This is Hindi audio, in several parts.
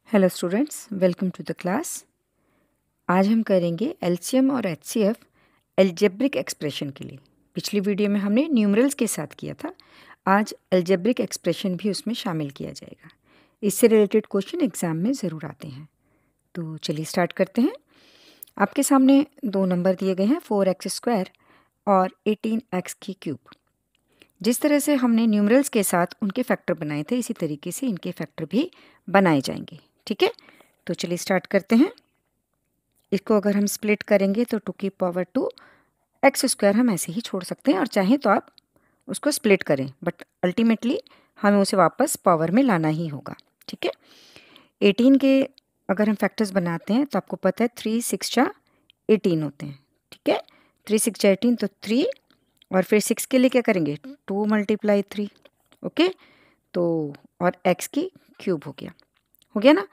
Hello students, welcome to the class. आज हम करेंगे एलसीएम और एचसीएफ अलजेब्रिक एक्सप्रेशन के लिए। पिछली वीडियो में हमने न्यूमरल्स के साथ किया था। आज अलजेब्रिक एक्सप्रेशन भी उसमें शामिल किया जाएगा। इससे रिलेटेड क्वेश्चन एग्जाम में ज़रूर आते हैं। तो चलिए स्टार्ट करते हैं। आपके सामने दो नंबर दिए गए हैं, 4x² और 18x³। जिस तरह से हमने न्यूमरल्स के साथ उनके फैक्टर बनाए थे, इसी तरीके से इनके फैक्टर भी बनाए जाएंगे। ठीक है, तो चलिए स्टार्ट करते हैं। इसको अगर हम स्प्लिट करेंगे तो 2 x² हम ऐसे ही छोड़ सकते हैं, और चाहें तो आप उसको स्प्लिट करें, बट अल्टीमेटली हमें उसे वापस पावर में लाना ही होगा। ठीक है, 18 के अगर हम फैक्टर्स बनाते हैं तो आपको पता है 3 6 जा 18 होते हैं। ठीक है, 3 6 जा 18, तो 3 और फिर 6 के लिए क्या करेंगे, 2 × 3। ओके, तो और x³ हो गया ना।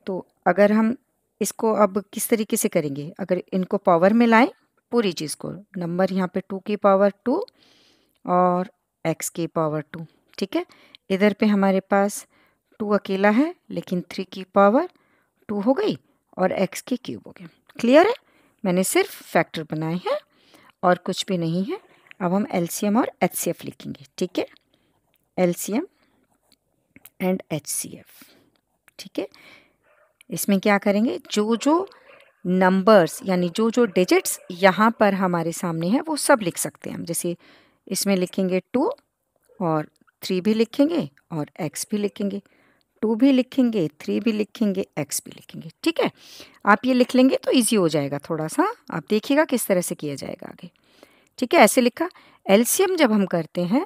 तो अगर हम इसको अब किस तरीके से करेंगे, अगर इनको पावर में लाएं, पूरी चीज़ को, नंबर यहाँ पे 2 की पावर 2 और x की पावर 2। ठीक है, इधर पे हमारे पास 2 अकेला है, लेकिन 3 की पावर 2 हो गई और x³ हो गया। क्लियर है, मैंने सिर्फ फैक्टर बनाए हैं और कुछ भी नहीं है। अब हम एलसीएम और एचसीएफ लिखेंगे। ठीक है, एलसीएम एंड एचसीएफ। ठीक है, इसमें क्या करेंगे, जो जो नंबर्स यानी जो जो डिजिट्स यहाँ पर हमारे सामने हैं वो सब लिख सकते हैं हम। जैसे इसमें लिखेंगे 2 और 3 भी लिखेंगे और x भी लिखेंगे, 2 भी लिखेंगे, 3 भी लिखेंगे, x भी लिखेंगे। ठीक है, आप ये लिख लेंगे तो इजी हो जाएगा थोड़ा सा। आप देखिएगा किस तरह से किया जाएगा आगे। ठीक है, ऐसे लिखा। एलसीएम जब हम करते हैं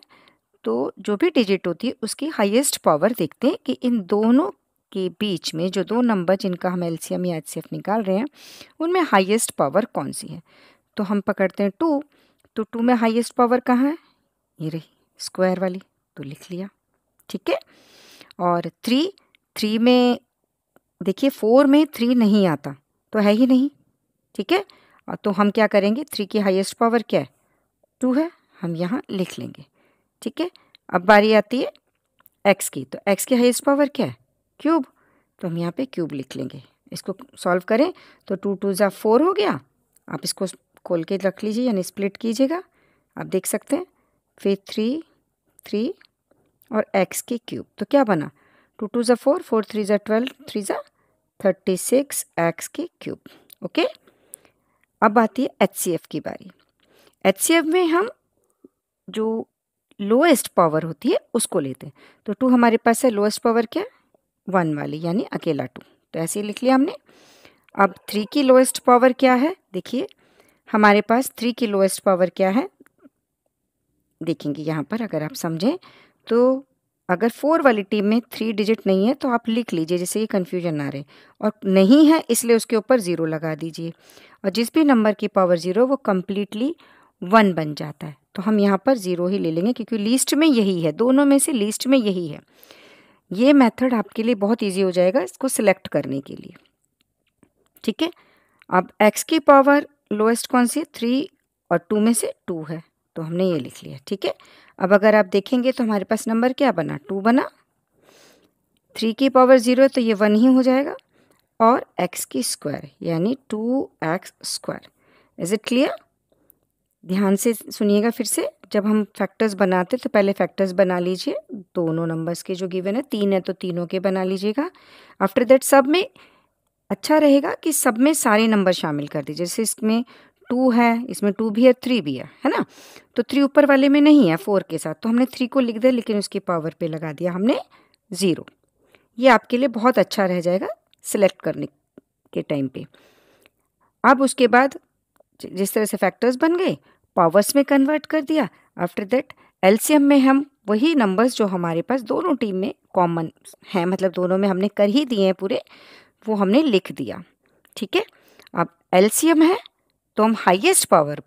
तो जो भी डिजिट होती है उसकी हाईएस्ट पावर देखते हैं कि इन दोनों के बीच में जो दो नंबर जिनका हम एलसीएम या एचसीएफ निकाल रहे हैं उनमें हाईएस्ट पावर कौन सी है। तो हम पकड़ते हैं 2, तो 2 में हाईएस्ट पावर कहाँ है, ये रही स्क्वायर वाली, तो लिख लिया। ठीक है, और 3 में देखिए 4 में 3 नहीं आता, तो है ही नहीं। ठीक है, और तो हम क्या करेंगे, 3 की हाईएस्ट पावर क्या है, 2 है, हम यहाँ लिख लेंगे। ठीक है, अब बारी आती है x की, तो x की हाईएस्ट पावर क्या है, क्यूब, तो हम यहाँ पे क्यूब लिख लेंगे। इसको सॉल्व करें तो 2 2 जा 4 हो गया। आप इसको खोल के रख लीजिए यानी स्प्लिट कीजिएगा, आप देख सकते हैं। फिर 3 3 और x³ तो क्या बना, 2 2 जा 4, 4 3 जा 12, 3 जा 36 x³। ओके, अब आती है एचसीएफ की बारी। एचसीएफ में हम जो लोएस्ट पावर होती है उसको लेते हैं। तो 2 हमारे पास है, लोएस्ट पावर क्या, 1 वाली यानी अकेला 2, तो ऐसे ही लिख लिया हमने। अब 3 की लोएस्ट पावर क्या है, देखिए हमारे पास 3 की लोएस्ट पावर क्या है, देखेंगे यहाँ पर अगर आप समझें तो। अगर 4 वाली टीम में 3 डिजिट नहीं है तो आप लिख लीजिए, जैसे ये कन्फ्यूजन ना रहे, और नहीं है इसलिए उसके ऊपर 0 लगा दीजिए। और जिस भी नंबर की पावर 0 वो कम्प्लीटली 1 बन जाता है, तो हम यहाँ पर 0 ही ले लेंगे क्योंकि लीस्ट में यही है, दोनों में से लीस्ट में यही है। ये मेथड आपके लिए बहुत इजी हो जाएगा इसको सिलेक्ट करने के लिए। ठीक है, अब x की पावर लोएस्ट कौन सी है, 3 और 2 में से 2 है, तो हमने ये लिख लिया। ठीक है, अब अगर आप देखेंगे तो हमारे पास नंबर क्या बना, 2 बना। 3 की पावर 0 है तो ये 1 ही हो जाएगा, और x² यानी 2x²। इज इट क्लियर, ध्यान से सुनिएगा फिर से। जब हम फैक्टर्स बनाते तो पहले फैक्टर्स बना लीजिए, दोनों नंबर्स के जो गिवन है, 3 है तो तीनों के बना लीजिएगा। आफ्टर दैट सब में अच्छा रहेगा कि सब में सारे नंबर शामिल कर दीजिए। जैसे इसमें 2 है, इसमें 2 भी है, 3 भी है ना। तो 3 ऊपर वाले में नहीं है 4 के साथ, तो हमने 3 को लिख दिया, लेकिन उसकी पावर पे लगा दिया हमने 0। ये आपके लिए बहुत अच्छा रह जाएगा सिलेक्ट करने के टाइम पे। अब उसके बाद जिस तरह से फैक्टर्स बन गए, पावर्स में कन्वर्ट कर दिया। आफ्टर दैट एलसीएम में हम वही नंबर्स जो हमारे पास दोनों टीम में कॉमन हैं, मतलब दोनों में हमने कर ही दिए हैं पूरे, वो हमने लिख दिया। ठीक है, अब एलसीएम है तो हम हाईएस्ट पावर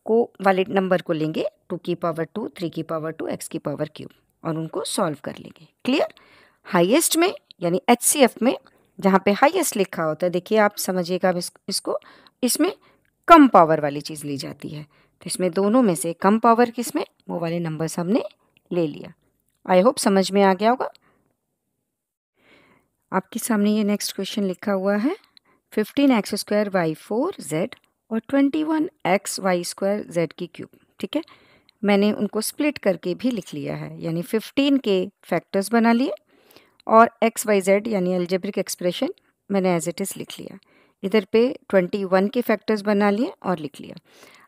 को वाले नंबर को लेंगे, 2 की पावर 2, 3 की पावर 2, x की पावर क्यूब, और उनको सॉल्व कर लेंगे। क्लियर, हाईएस्ट में यानी एचसीएफ में जहाँ पे हाईएस्ट लिखा होता है, देखिए आप समझिएगा अब इसको, इसमें कम पावर वाली चीज़ ली जाती है। तो इसमें दोनों में से कम पावर किसमें, वो वाले नंबर्स हमने ले लिया। आई होप समझ में आ गया होगा। आपके सामने ये नेक्स्ट क्वेश्चन लिखा हुआ है 15x² y4z और 21xy² z³ ठीक है। मैंने उनको स्प्लिट करके भी लिख लिया है, यानी 15 के फैक्टर्स बना लिए और एक्स वाई जेड यानी अलजेब्रिक एक्सप्रेशन मैंने एज इट इज़ लिख लिया। इधर पे 21 के फैक्टर्स बना लिए और लिख लिया।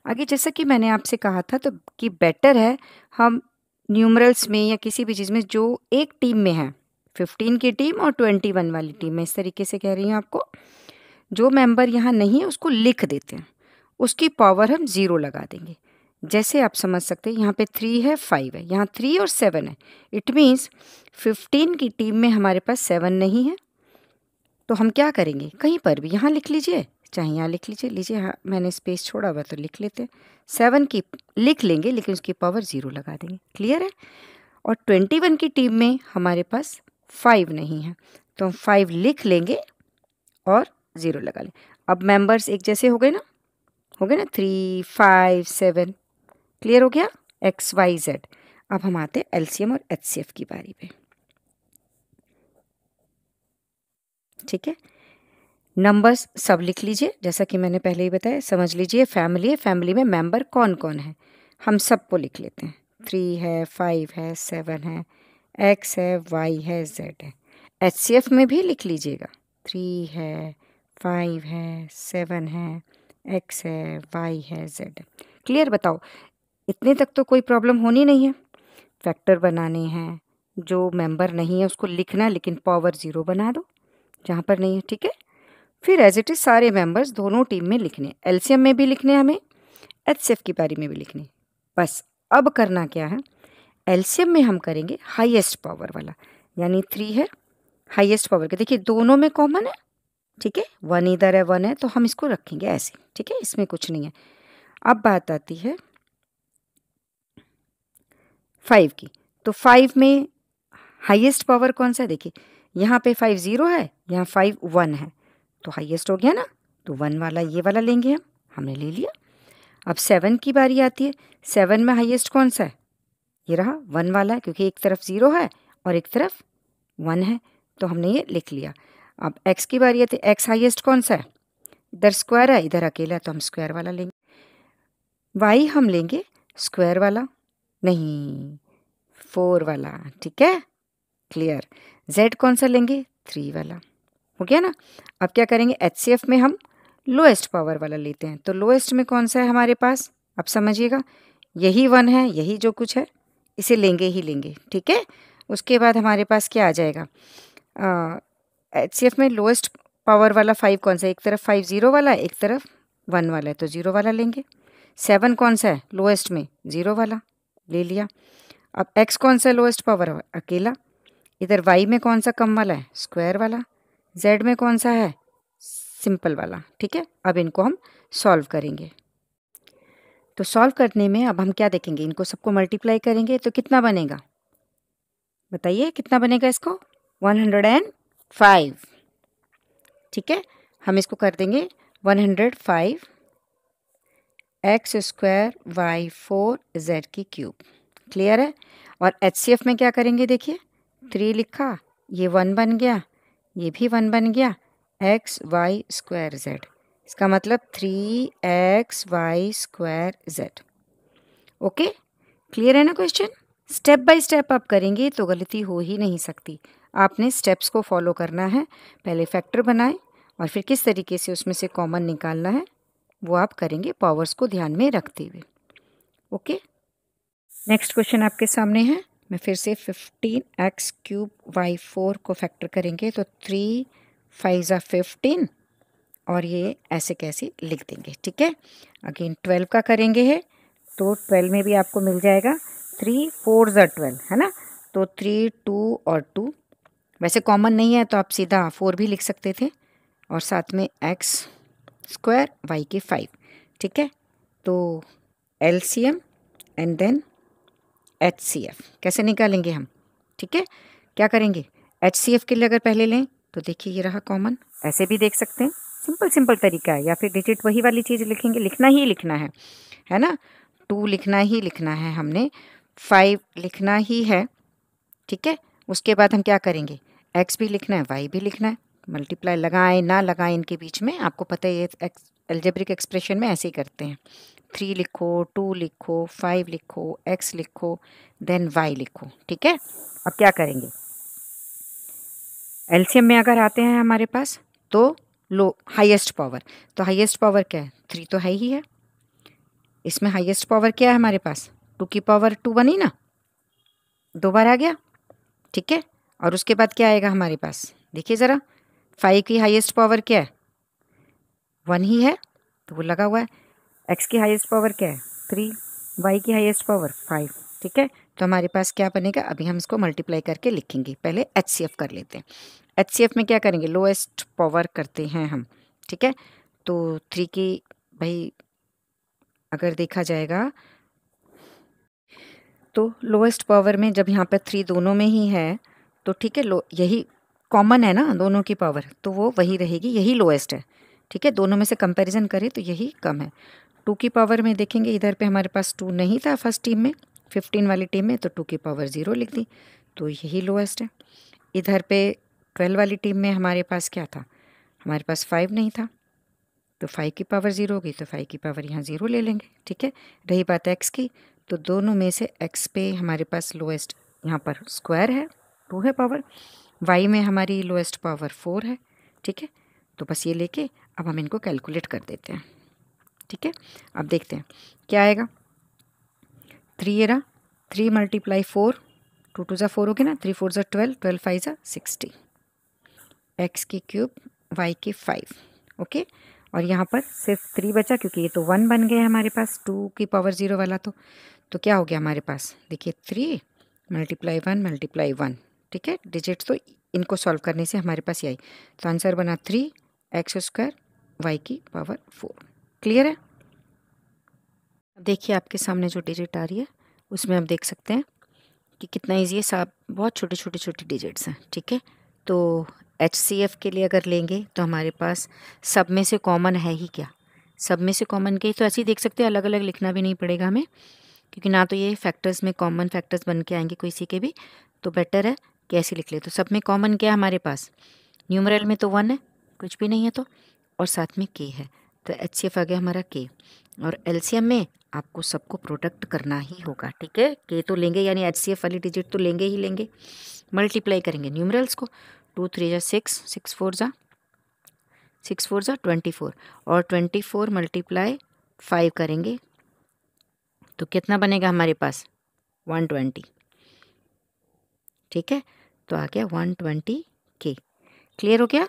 आगे जैसा कि मैंने आपसे कहा था तो कि बेटर है हम न्यूमरल्स में या किसी भी चीज़ में जो एक टीम में है, 15 की टीम और 21 वाली टीम में, इस तरीके से कह रही हूँ आपको, जो मेंबर यहाँ नहीं है उसको लिख देते हैं, उसकी पावर हम 0 लगा देंगे। जैसे आप समझ सकते हैं यहाँ पे 3 है 5 है, यहाँ 3 और 7 है। इट मीन्स 15 की टीम में हमारे पास 7 नहीं है, तो हम क्या करेंगे, कहीं पर भी यहाँ लिख लीजिए, चाहे यहाँ लिख लीजिए हाँ, मैंने स्पेस छोड़ा हुआ तो लिख लेते हैं। 7 की लिख लेंगे लेकिन उसकी पावर 0 लगा देंगे। क्लियर है। और 21 की टीम में हमारे पास 5 नहीं है, तो हम 5 लिख लेंगे और 0 लगा लें। अब मेंबर्स एक जैसे हो गए ना, 3 5 7। क्लियर हो गया, एक्स वाई जेड। अब हम आते हैं एलसीएम और एचसीएफ की बारी पे। ठीक है, नंबर्स सब लिख लीजिए, जैसा कि मैंने पहले ही बताया। समझ लीजिए फैमिली है, फैमिली में मेंबर कौन कौन है हम सबको लिख लेते हैं। 3 है 5 है 7 है, एक्स है वाई है जेड है। एचसीएफ में भी लिख लीजिएगा, 3 है 5 है 7 है, एक्स है वाई है जेड है। क्लियर, बताओ इतने तक तो कोई प्रॉब्लम होनी नहीं है। फैक्टर बनाने हैं, जो मेंबर नहीं है उसको लिखना, लेकिन पावर 0 बना दो जहाँ पर नहीं है। ठीक है, फिर एज इट इज़ सारे मेंबर्स दोनों टीम में लिखने, एलसीएम में भी लिखने, हमें एचसीएफ की बारी में भी लिखने। बस अब करना क्या है, एलसीएम में हम करेंगे हाईएस्ट पावर वाला, यानी 3 है हाईएस्ट पावर के। देखिए दोनों में कॉमन है, ठीक है, 1 इधर है 1 है, तो हम इसको रखेंगे ऐसे। ठीक है, इसमें कुछ नहीं है। अब बात आती है 5 की, तो 5 में हाईएस्ट पावर कौन सा है, देखिए यहाँ पे 5 0 है, यहाँ 5 1 है, तो हाईएस्ट हो गया ना, तो 1 वाला ये वाला लेंगे हमने ले लिया। अब 7 की बारी आती है, 7 में हाईएस्ट कौन सा है, ये रहा 1 वाला है, क्योंकि एक तरफ 0 है और एक तरफ 1 है, तो हमने ये लिख लिया। अब एक्स की बारी आती है, एक्स हाईएस्ट कौन सा है, इधर स्क्वायर है इधर अकेला है, तो हम स्क्वायर वाला लेंगे। वाई हम लेंगे स्क्वायर वाला नहीं, 4 वाला। ठीक है, क्लियर। जेड कौन सा लेंगे, 3 वाला। हो गया ना। अब क्या करेंगे, एचसीएफ में हम लोएस्ट पावर वाला लेते हैं, तो लोएस्ट में कौन सा है हमारे पास, अब समझिएगा, यही 1 है, यही जो कुछ है इसे लेंगे ही लेंगे। ठीक है, उसके बाद हमारे पास क्या आ जाएगा, एचसीएफ में लोएस्ट पावर वाला 5 कौन सा है, एक तरफ 5 0 वाला है, एक तरफ 1 वाला है, तो 0 वाला लेंगे। 7 कौन सा है लोएस्ट में, 0 वाला ले लिया। अब एक्स कौन सा लोएस्ट पावर है, अकेला। इधर वाई में कौन सा कम वाला है, स्क्वायर वाला। जेड में कौन सा है, सिंपल वाला। ठीक है, अब इनको हम सॉल्व करेंगे। तो सॉल्व करने में अब हम क्या देखेंगे, इनको सबको मल्टीप्लाई करेंगे तो कितना बनेगा, बताइए कितना बनेगा इसको, 105। ठीक है, हम इसको कर देंगे 105 x² y4 z³। क्लियर है। और एचसीएफ में क्या करेंगे, देखिए 3 लिखा, ये 1 बन गया, ये भी 1 बन गया, xy² z, इसका मतलब 3xy² z। ओके, क्लियर है ना क्वेश्चन। स्टेप बाय स्टेप आप करेंगे तो गलती हो ही नहीं सकती। आपने स्टेप्स को फॉलो करना है, पहले फैक्टर बनाएं और फिर किस तरीके से उसमें से कॉमन निकालना है वो आप करेंगे, पावर्स को ध्यान में रखते हुए। ओके, नेक्स्ट क्वेश्चन आपके सामने है। मैं फिर से 15x³ y4 को फैक्टर करेंगे तो 3 5 15 और ये ऐसे कैसे लिख देंगे। ठीक है, अगेन 12 का करेंगे है तो 12 में भी आपको मिल जाएगा 3 4 12 है ना, तो 3 2 और 2, वैसे कॉमन नहीं है तो आप सीधा 4 भी लिख सकते थे, और साथ में x² y के 5। ठीक है, तो एलसीएम एंड देन एचसीएफ कैसे निकालेंगे हम। ठीक है, क्या करेंगे, एचसीएफ के लिए अगर पहले लें तो देखिए ये रहा कॉमन, ऐसे भी देख सकते हैं, सिंपल तरीका है, या फिर डिजिट वही वाली चीज़ लिखेंगे, लिखना ही लिखना है ना, 2 लिखना ही लिखना है हमने, 5 लिखना ही है। ठीक है, उसके बाद हम क्या करेंगे, एक्स भी लिखना है, वाई भी लिखना है। मल्टीप्लाई लगाएं ना लगाएं इनके बीच में, आपको पता है ये अलजेब्रिक एक्सप्रेशन में ऐसे ही करते हैं। 3 लिखो, 2 लिखो, 5 लिखो, एक्स लिखो, देन वाई लिखो। ठीक है, अब क्या करेंगे, एलसीएम में अगर आते हैं हमारे पास तो लो हाईएस्ट पावर, तो हाईएस्ट पावर क्या है, 3 तो है ही है। इसमें हाईएस्ट पावर क्या है हमारे पास, 2 की पावर 2 बनी ना, 2 बार आ गया। ठीक है, और उसके बाद क्या आएगा हमारे पास, देखिए ज़रा, 5 की हाईएस्ट पावर क्या है, 1 ही है, तो वो लगा हुआ है। एक्स की हाईएस्ट पावर क्या है, 3, वाई की हाईएस्ट पावर 5। ठीक है, तो हमारे पास क्या बनेगा, अभी हम इसको मल्टीप्लाई करके लिखेंगे। पहले एचसीएफ कर लेते हैं। एचसीएफ में क्या करेंगे, लोएस्ट पावर करते हैं हम। ठीक है, तो 3 की, भाई अगर देखा जाएगा तो लोएस्ट पावर में जब यहाँ पर 3 दोनों में ही है तो ठीक है, यही कॉमन है ना दोनों की पावर, तो वो वही रहेगी, यही लोएस्ट है। ठीक है, दोनों में से कंपैरिजन करें तो यही कम है। 2 की पावर में देखेंगे, इधर पे हमारे पास 2 नहीं था फर्स्ट टीम में, 15 वाली टीम में, तो 2 की पावर 0 लिख दी, तो यही लोएस्ट है। इधर पे 12 वाली टीम में हमारे पास क्या था, हमारे पास 5 नहीं था, तो 5 की पावर 0 होगी, तो 5 की पावर यहाँ 0 ले लेंगे। ठीक है, रही बात एक्स की, तो दोनों में से एक्स पे हमारे पास लोएस्ट यहाँ पर स्क्वायर है, 2 है पावर, वाई में हमारी लोएस्ट पावर 4 है। ठीक है, तो बस ये लेके अब हम इनको कैलकुलेट कर देते हैं। ठीक है, अब देखते हैं क्या आएगा, 3 ये रहा, 3 × 4, 2 2 ज़ा 4 हो गया ना, 3 4 ज़ा 12, 12 5 ज़ा 60, एक्स की क्यूब, वाई की 5। ओके, और यहाँ पर सिर्फ 3 बचा, क्योंकि ये तो 1 बन गए हमारे पास, 2 की पावर 0 वाला, तो क्या हो गया हमारे पास, देखिए 3 × 1 × 1। ठीक है, डिजिट तो इनको सॉल्व करने से हमारे पास ये आई, तो आंसर बना 3x² वाई की पावर 4। क्लियर है, देखिए आपके सामने जो डिजिट आ रही है उसमें आप देख सकते हैं कि कितना ईजी है, सब बहुत छोटे छोटे डिजिट्स हैं। ठीक है, तो HCF के लिए अगर लेंगे तो हमारे पास सब में से कॉमन है ही क्या, सब में से कॉमन के, तो ऐसे ही देख सकते हैं, अलग अलग लिखना भी नहीं पड़ेगा हमें, क्योंकि ना तो ये फैक्टर्स में कॉमन फैक्टर्स बन के आएंगे किसी के भी, तो बेटर है कि ऐसे लिख ले। तो सब में कॉमन क्या है हमारे पास, न्यूमरल में तो 1 है, कुछ भी नहीं है, तो और साथ में k है, तो HCF आ गया हमारा k। और LCM में आपको सबको प्रोडक्ट करना ही होगा। ठीक है, k तो लेंगे, यानी HCF वाली डिजिट तो लेंगे ही लेंगे, मल्टीप्लाई करेंगे न्यूमरल्स को, 2 3 ज़ा 6, 6 4 ज़ा 24, और 24 × 5 करेंगे तो कितना बनेगा हमारे पास, 120। ठीक है, तो आ गया 120k। क्लियर हो गया,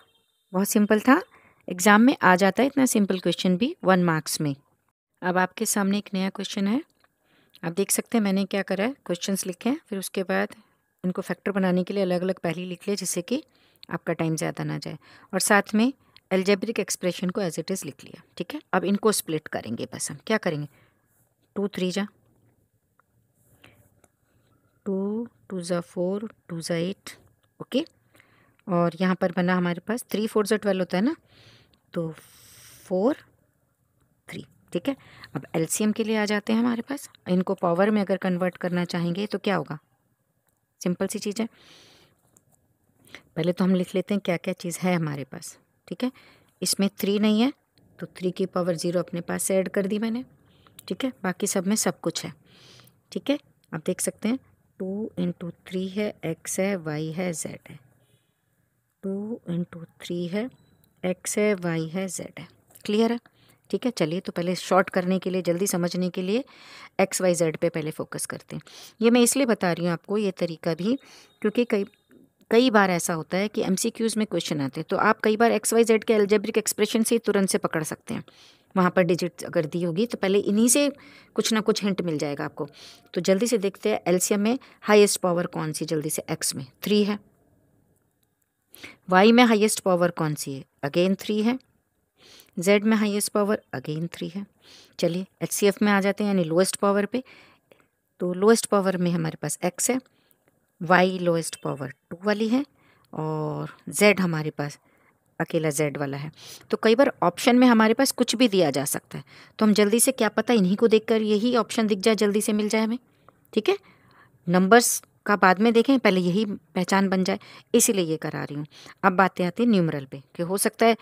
बहुत सिंपल था, एग्ज़ाम में आ जाता है इतना सिंपल क्वेश्चन भी 1 मार्क्स में। अब आपके सामने एक नया क्वेश्चन है, आप देख सकते हैं मैंने क्या करा है, क्वेश्चंस लिखे हैं, फिर उसके बाद इनको फैक्टर बनाने के लिए अलग अलग पहले लिख लिया, जिससे कि आपका टाइम ज़्यादा ना जाए, और साथ में अलजेब्रिक एक्सप्रेशन को एज इट इज़ लिख लिया। ठीक है, अब इनको स्प्लिट करेंगे, बस हम क्या करेंगे, 2 3 ज़ा 2 2 ज़ा 4, 2 ज़ा 8। ओके, और यहाँ पर बना हमारे पास 3 4 ज़ा 12 होता है ना, तो 4 3। ठीक है, अब एलसीएम के लिए आ जाते हैं हमारे पास, इनको पावर में अगर कन्वर्ट करना चाहेंगे तो क्या होगा, सिंपल सी चीज़ है, पहले तो हम लिख लेते हैं क्या क्या चीज़ है हमारे पास। ठीक है, इसमें 3 नहीं है, तो 3 की पावर 0 अपने पास से ऐड कर दी मैंने। ठीक है, बाकी सब में सब कुछ है। ठीक है, आप देख सकते हैं 2 × 3 है, x है, y है, z है, 2 × 3 है, x है, y है, z है। क्लियर है, ठीक है, चलिए तो पहले शॉर्ट करने के लिए, जल्दी समझने के लिए एक्स वाई जेड पे पहले फोकस करते हैं। ये मैं इसलिए बता रही हूँ आपको ये तरीका भी, क्योंकि कई बार ऐसा होता है कि MCQs में क्वेश्चन आते हैं, तो आप कई बार एक्स वाई जेड के अलजेब्रिक एक्सप्रेशन से तुरंत से पकड़ सकते हैं, वहाँ पर डिजिट अगर दी होगी तो पहले इन्हीं से कुछ ना कुछ हिंट मिल जाएगा आपको। तो जल्दी से देखते हैं एलसीएम में हाईएस्ट पावर कौन सी, जल्दी से, एक्स में 3 है, वाई में हाईएस्ट पावर कौन सी है, अगेन 3 है, जेड में हाईएस्ट पावर अगेन 3 है। चलिए HCF में आ जाते हैं, यानी लोएस्ट पावर पे, तो लोएस्ट पावर में हमारे पास x है, y लोएस्ट पावर 2 वाली है, और z हमारे पास अकेला z वाला है। तो कई बार ऑप्शन में हमारे पास कुछ भी दिया जा सकता है, तो हम जल्दी से, क्या पता इन्हीं को देखकर यही ऑप्शन दिख जाए, जल्दी से मिल जाए हमें। ठीक है, नंबर्स का बाद में देखें, पहले यही पहचान बन जाए, इसीलिए ये करा रही हूँ। अब बातें आती हैं न्यूमरल पे कि हो सकता है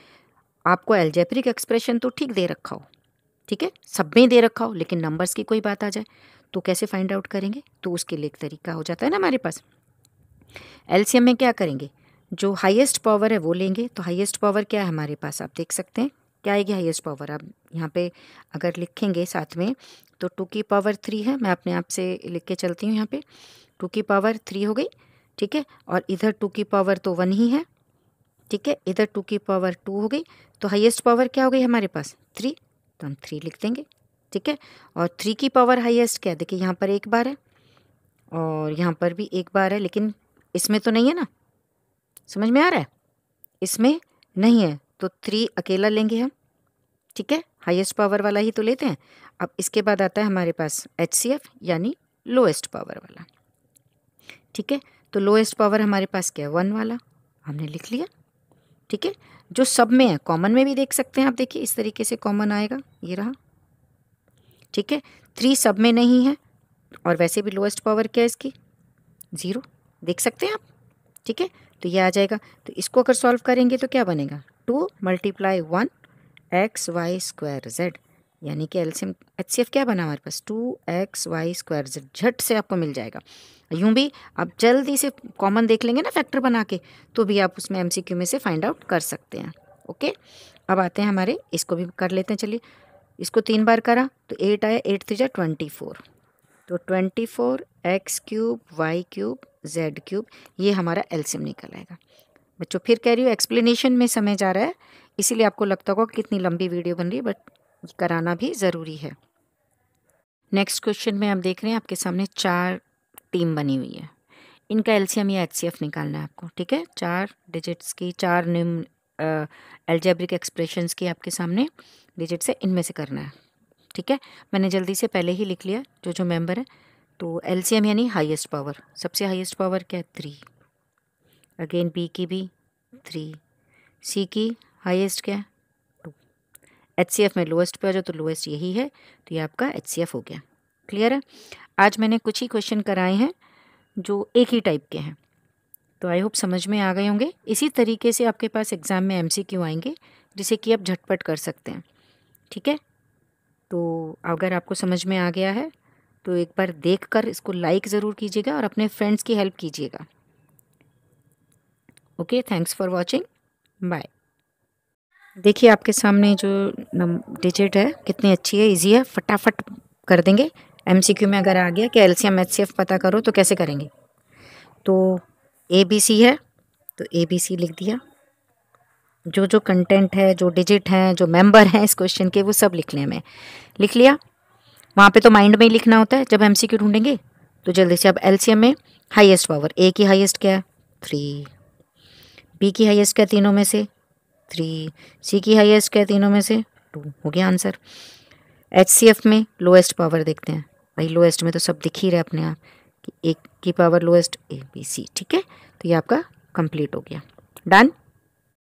आपको अलजेब्रिक एक्सप्रेशन तो ठीक दे रखा हो, ठीक है, सब में दे रखा हो, लेकिन नंबर्स की कोई बात आ जाए तो कैसे फाइंड आउट करेंगे? तो उसके लिए एक तरीका हो जाता है ना हमारे पास। एलसीएम में क्या करेंगे, जो हाईएस्ट पावर है वो लेंगे। तो हाईएस्ट पावर क्या है हमारे पास, आप देख सकते हैं क्या आएगी हाईएस्ट पावर। आप यहाँ पे अगर लिखेंगे साथ में तो 2 की पावर 3 है। मैं अपने आप से लिख के चलती हूँ, यहाँ पे 2 की पावर 3 हो गई, ठीक है। और इधर 2 की पावर तो 1 ही है, ठीक है। इधर 2 की पावर 2 हो गई, तो हाईएस्ट पावर क्या हो गई हमारे पास 3, तो हम 3 लिख देंगे, ठीक है। और 3 की पावर हाईएस्ट क्या है, देखिए यहाँ पर एक बार है और यहाँ पर भी एक बार है, लेकिन इसमें तो नहीं है ना, समझ में आ रहा है, इसमें नहीं है, तो 3 अकेला लेंगे हम, ठीक है, हाईएस्ट पावर वाला ही तो लेते हैं। अब इसके बाद आता है हमारे पास HCF यानी लोएस्ट पावर वाला, ठीक है। तो लोएस्ट पावर हमारे पास क्या है 1 वाला, हमने लिख लिया, ठीक है। जो सब में है, कॉमन में भी देख सकते हैं आप, देखिए इस तरीके से कॉमन आएगा, ये रहा, ठीक है। 3 सब में नहीं है और वैसे भी लोएस्ट पावर क्या है इसकी 0, देख सकते हैं आप, ठीक है। तो ये आ जाएगा, तो इसको अगर सॉल्व करेंगे तो क्या बनेगा 2 × 1 XY² Z, यानी कि एलसीएम HCF क्या बना हमारे पास 2XY² Z, झट से आपको मिल जाएगा। यूं भी आप जल्दी से कॉमन देख लेंगे ना फैक्टर बना के, तो भी आप उसमें MCQ में से फाइंड आउट कर सकते हैं। ओके, अब आते हैं हमारे, इसको भी कर लेते हैं, चलिए इसको 3 बार करा तो 8 आया, 8 3 24, तो 24 X³ Y³ Z³, ये हमारा एलसीएम निकल आएगा। बच्चों फिर कह रही हूँ एक्सप्लेनेशन में समय जा रहा है, इसीलिए आपको लगता होगा कितनी लंबी वीडियो बन रही है, बट कराना भी ज़रूरी है। नेक्स्ट क्वेश्चन में आप देख रहे हैं आपके सामने 4 टीम बनी हुई है, इनका एलसीएम या HCF निकालना है आपको, ठीक है। 4 डिजिट्स की 4 अलजेब्रिक एक्सप्रेशंस की आपके सामने डिजिट्स है, इनमें से करना है, ठीक है। मैंने जल्दी से पहले ही लिख लिया जो मेंबर है। तो एलसीएम यानी हाईएस्ट पावर, सबसे हाईएस्ट पावर क्या है 3, अगेन बी की भी 3, सी की हाईएस्ट क्या है 2, HCF में लोएस्ट पे आ जाओ तो लोएस्ट यही है, तो ये आपका HCF हो गया। क्लियर है। आज मैंने कुछ ही क्वेश्चन कराए हैं जो एक ही टाइप के हैं, तो आई होप समझ में आ गए होंगे। इसी तरीके से आपके पास एग्ज़ाम में MCQ आएंगे जिसे कि आप झटपट कर सकते हैं, ठीक है। तो अगर आपको समझ में आ गया है तो एक बार देखकर इसको लाइक ज़रूर कीजिएगा और अपने फ्रेंड्स की हेल्प कीजिएगा। Okay, thanks for watching, bye. देखिए आपके सामने जो डिजिट है कितनी अच्छी है, इजी है, फटाफट कर देंगे। MCQ में अगर आ गया कि एलसीएम HCF पता करो तो कैसे करेंगे, तो ABC है तो ABC लिख दिया, जो कंटेंट है, जो डिजिट हैं, जो मेंबर हैं इस क्वेश्चन के, वो सब लिख लें, हमें लिख लिया। वहाँ पे तो माइंड में ही लिखना होता है जब MCQ ढूंढेंगे। तो जल्दी से अब एलसीएम में हाईएस्ट पावर, A की हाईएस्ट क्या है 3, B की हाईएस्ट क्या तीनों में से 3, C की हाईएस्ट क्या तीनों में से 2, हो गया आंसर। HCF में लोएस्ट पावर देखते हैं, भाई लोएस्ट में तो सब दिख ही रहा है अपने आप कि 1 की पावर लोएस्ट ABC, ठीक है। तो ये आपका कंप्लीट हो गया, डन।